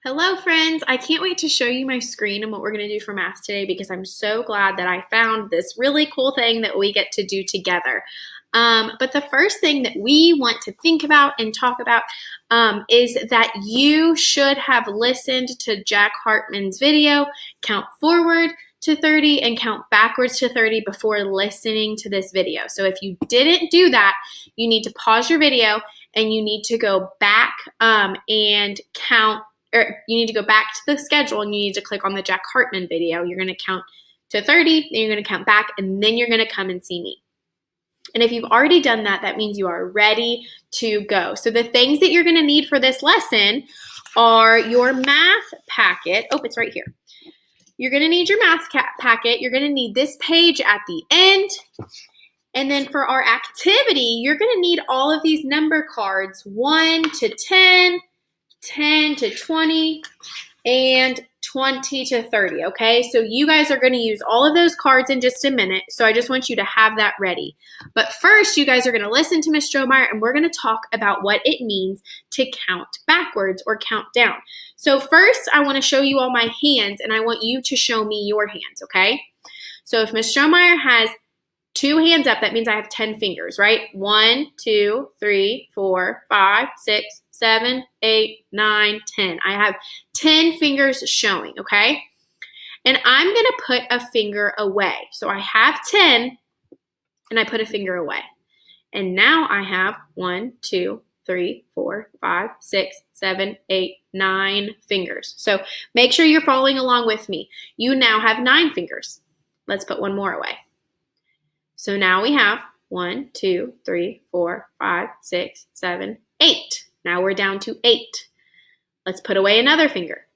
Hello, friends. I can't wait to show you my screen and what we're going to do for math today because I'm so glad that I found this really cool thing that we get to do together. But the first thing that we want to think about and talk about is that you should have listened to Jack Hartman's video, Count Forward to 30 and Count Backwards to 30 before listening to this video. So if you didn't do that, you need to pause your video and you need to go back and count. Or you need to go back to the schedule and you need to click on the Jack Hartman video. You're going to count to 30, then you're going to count back, and then you're going to come and see me. And if you've already done that, that means you are ready to go. So the things that you're going to need for this lesson are your math packet. Oh, it's right here. You're going to need your math packet. You're going to need this page at the end. And then for our activity, you're going to need all of these number cards, 1 to 10, 10 to 20, and 20 to 30, okay? So you guys are going to use all of those cards in just a minute, so I just want you to have that ready. But first, you guys are going to listen to Miss Strohmeyer, and we're going to talk about what it means to count backwards or count down. So first, I want to show you all my hands, and I want you to show me your hands, okay? So if Miss Strohmeyer has 2 hands up, that means I have 10 fingers, right? 1, 2, 3, 4, 5, 6, 7, 8, 9, 10. I have 10 fingers showing, okay? And I'm going to put a finger away. So I have 10, and I put a finger away. And now I have 1, 2, 3, 4, 5, 6, 7, 8, 9 fingers. So make sure you're following along with me. You now have 9 fingers. Let's put one more away. So now we have 1, 2, 3, 4, 5, 6, 7, 8. Now we're down to 8. Let's put away another finger.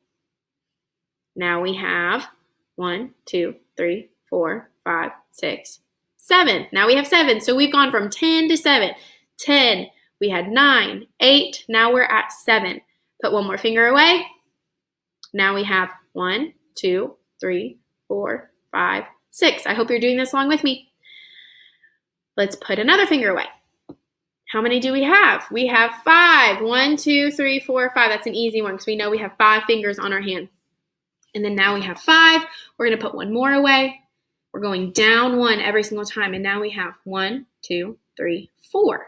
Now we have 1, 2, 3, 4, 5, 6, 7. Now we have 7. So we've gone from 10 to 7. 10. We had 9, 8. Now we're at 7. Put one more finger away. Now we have 1, 2, 3, 4, 5, 6. I hope you're doing this along with me. Let's put another finger away. How many do we have? We have 5. 1, 2, 3, 4, 5. That's an easy one because we know we have 5 fingers on our hand. And then now we have 5. We're going to put one more away. We're going down 1 every single time. And now we have 1, 2, 3, 4.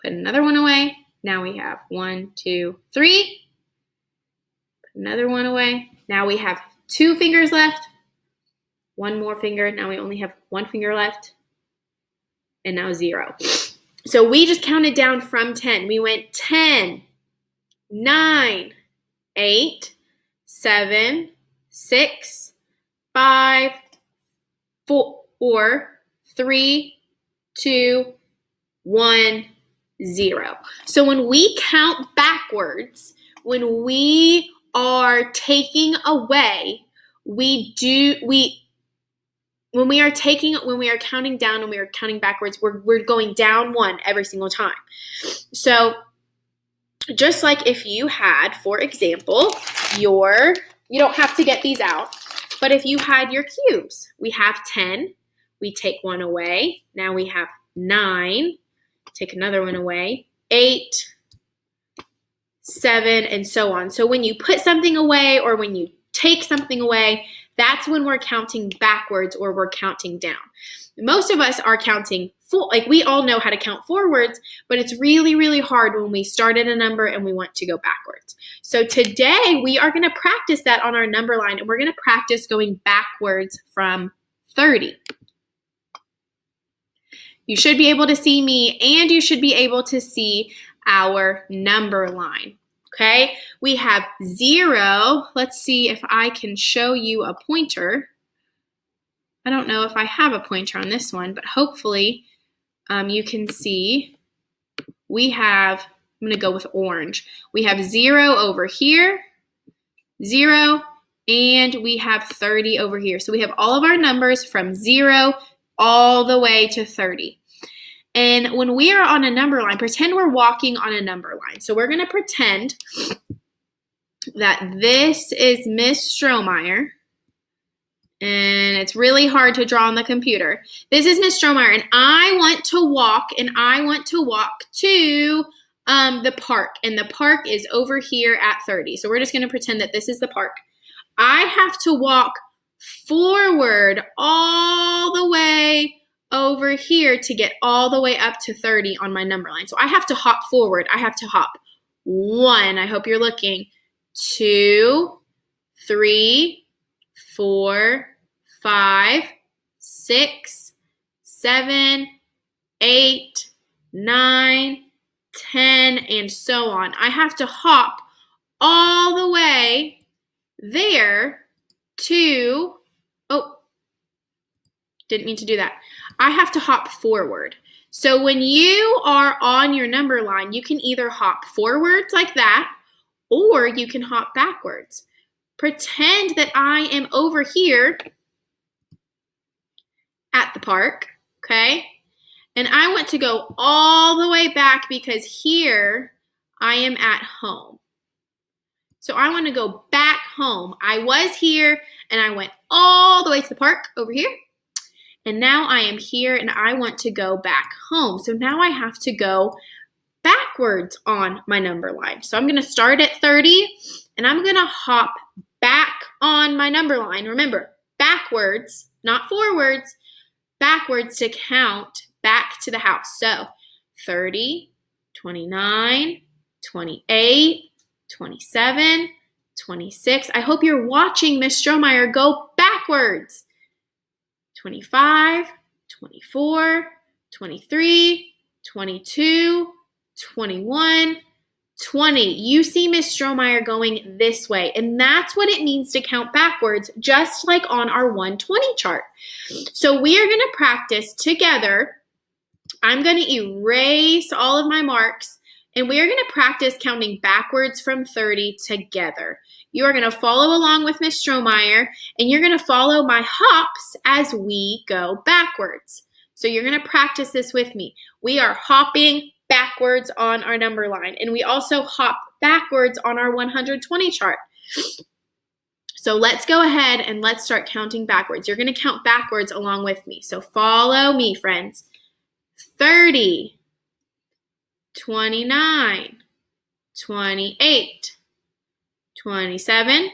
Put another one away. Now we have 1, 2, 3. Put another one away. Now we have 2 fingers left. One more finger. Now we only have 1 finger left. And now 0. So we just counted down from 10. We went 10, 9, 8, 7, 6, 5, 4, 3, 2, 1, 0. So when we count backwards, when we are taking away, when we are counting down and we are counting backwards, we're going down 1 every single time. So just like if you had, for example, you don't have to get these out, but if you had your cubes, we have 10, we take 1 away. Now we have 9, take another one away, 8, 7, and so on. So when you put something away or when you take something away, that's when we're counting backwards or we're counting down. Most of us are counting we all know how to count forwards, but it's really, really hard when we start at a number and we want to go backwards. So today we are going to practice that on our number line, and we're going to practice going backwards from 30. You should be able to see me, and you should be able to see our number line. Okay, we have 0. Let's see if I can show you a pointer. I don't know if I have a pointer on this one, but hopefully you can see we have, I'm going to go with orange. We have 0 over here, 0, and we have 30 over here. So we have all of our numbers from 0 all the way to 30. And when we are on a number line, pretend we're walking on a number line. So we're going to pretend that this is Miss Strohmeyer. And it's really hard to draw on the computer. This is Miss Strohmeyer, and I want to walk to the park, and the park is over here at 30. So we're just going to pretend that this is the park. I have to walk forward all the way over here to get all the way up to 30 on my number line. So I have to hop forward. I have to hop 1, I hope you're looking, 2, 3, 4, 5, 6, 7, 8, 9, 10, and so on. I have to hop all the way there to, oh, didn't mean to do that. I have to hop forward. So when you are on your number line, you can either hop forwards like that, or you can hop backwards. Pretend that I am over here at the park, okay? And I want to go all the way back because here I am at home. So I want to go back home. I was here and I went all the way to the park over here. And now I am here and I want to go back home. So now I have to go backwards on my number line. So I'm going to start at 30 and I'm going to hop back on my number line. Remember, backwards, not forwards, backwards to count back to the house. So 30, 29, 28, 27, 26. I hope you're watching Miss Strohmeyer go backwards. 25, 24, 23, 22, 21, 20. You see Miss Strohmeyer going this way, and that's what it means to count backwards, just like on our 120 chart. So we are going to practice together. I'm going to erase all of my marks, and we are going to practice counting backwards from 30 together. You are going to follow along with Miss Strohmeyer, and you're going to follow my hops as we go backwards. So you're going to practice this with me. We are hopping backwards on our number line, and we also hop backwards on our 120 chart. So let's go ahead and let's start counting backwards. You're going to count backwards along with me. So follow me, friends. 30, 29, 28, 27,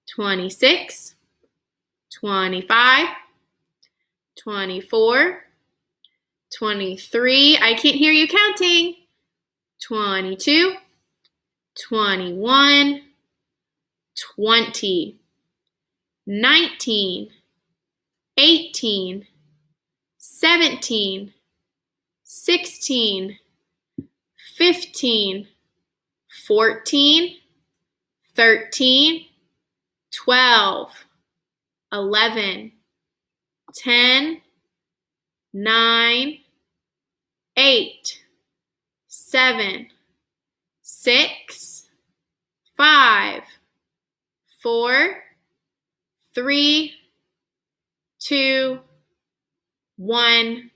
26, 25, 24, 23, I can't hear you counting, 22, 21, 20, 19, 18, 17, 16, 15, 14, 13, 12, 11, 10, 9, 8, 7, 6, 5, 4, 3, 2, 1,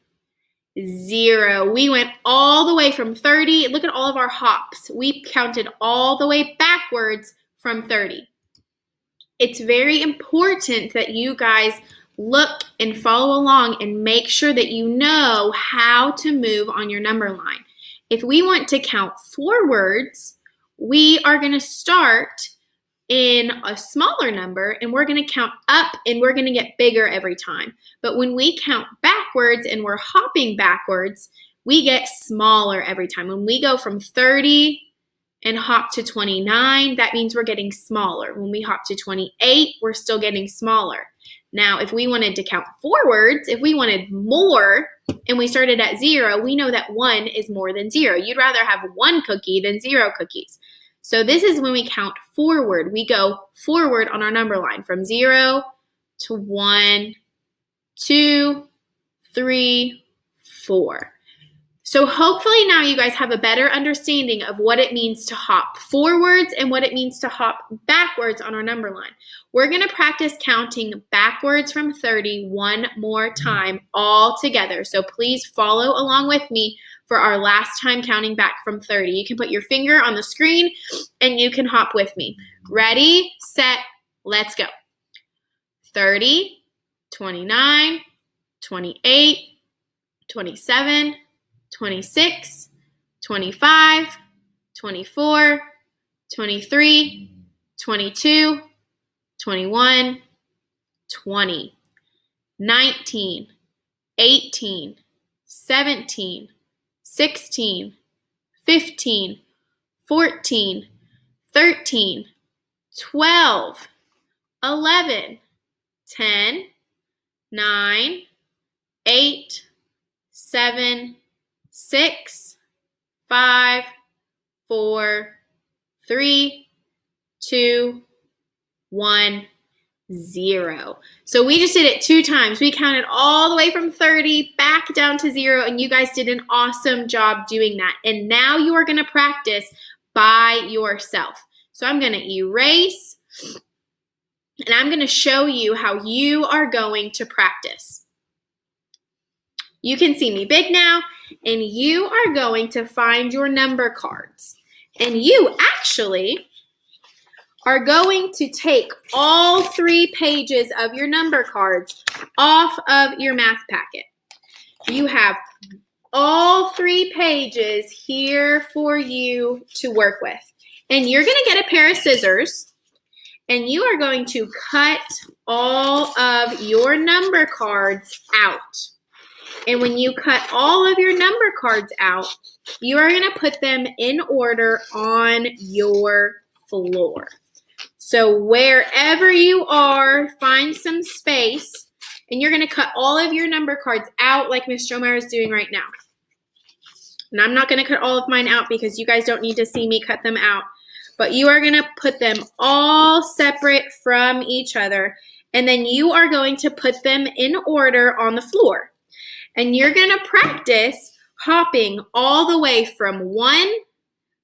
0. We went all the way from 30. Look at all of our hops. We counted all the way backwards from 30. It's very important that you guys look and follow along and make sure that you know how to move on your number line. If we want to count forwards, we are going to start in a smaller number and we're going to count up and we're going to get bigger every time. But when we count backwards and we're hopping backwards, we get smaller every time. When we go from 30 and hop to 29, that means we're getting smaller. When we hop to 28, we're still getting smaller. Now, if we wanted to count forwards, if we wanted more and we started at 0, we know that 1 is more than 0. You'd rather have 1 cookie than 0 cookies. So this is when we count forward. We go forward on our number line from 0 to 1, 2, 3, 4. So hopefully now you guys have a better understanding of what it means to hop forwards and what it means to hop backwards on our number line. We're going to practice counting backwards from 30 one more time all together. So please follow along with me for our last time counting back from 30. You can put your finger on the screen and you can hop with me. Ready, set, let's go. 30, 29, 28, 27, 26, 25, 24, 23, 22, 21, 20, 19, 18, 17, 16, 15, 14, 13, 12, 11, 10, 9, 8, 7, 6, 5, 4, 3, 2, 1, 0. So we just did it 2 times. We counted all the way from 30 back down to 0, and you guys did an awesome job doing that. And now you are going to practice by yourself. So I'm going to erase, and I'm going to show you how you are going to practice. You can see me big now, and you are going to find your number cards. And you actually are going to take all 3 pages of your number cards off of your math packet. You have all 3 pages here for you to work with. And you're going to get a pair of scissors, and you are going to cut all of your number cards out. And when you cut all of your number cards out, you are going to put them in order on your floor. So wherever you are, find some space, and you're going to cut all of your number cards out like Miss Strohmeyer is doing right now. And I'm not going to cut all of mine out because you guys don't need to see me cut them out. But you are going to put them all separate from each other, and then you are going to put them in order on the floor. And you're going to practice hopping all the way from 1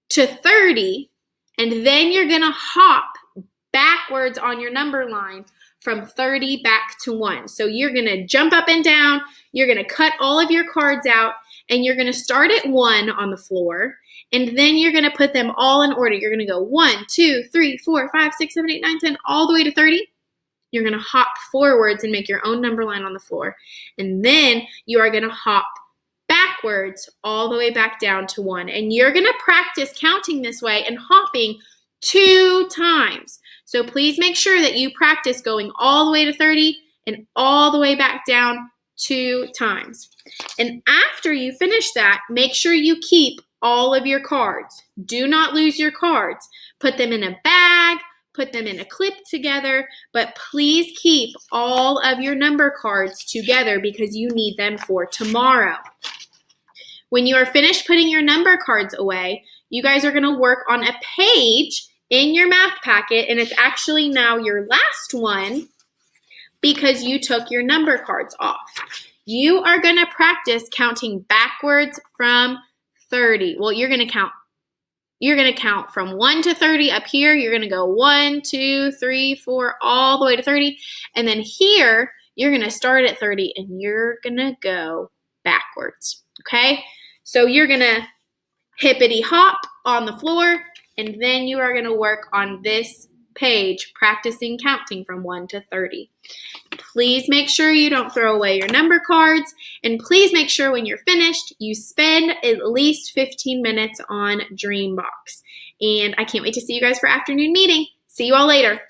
to 30, and then you're going to hop backwards on your number line from 30 back to 1. So you're going to jump up and down, you're going to cut all of your cards out, and you're going to start at 1 on the floor, and then you're going to put them all in order. You're going to go 1, 2, 3, 4, 5, 6, 7, 8, 9, 10, all the way to 30. You're going to hop forwards and make your own number line on the floor. And then you are going to hop backwards all the way back down to 1. And you're going to practice counting this way and hopping 2 times. So please make sure that you practice going all the way to 30 and all the way back down 2 times. And after you finish that, make sure you keep all of your cards. Do not lose your cards. Put them in a bag. Put them in a clip together, but please keep all of your number cards together because you need them for tomorrow. When you are finished putting your number cards away, you guys are going to work on a page in your math packet, and it's actually now your last one because you took your number cards off. You are going to practice counting backwards from 30. Well, you're going to count from 1 to 30 up here. You're going to go 1, 2, 3, 4, all the way to 30. And then here, you're going to start at 30 and you're going to go backwards. Okay? So you're going to hippity hop on the floor, and then you are going to work on this page, practicing counting from 1 to 30. Please make sure you don't throw away your number cards, and please make sure when you're finished, you spend at least 15 minutes on Dreambox. And I can't wait to see you guys for afternoon meeting. See you all later.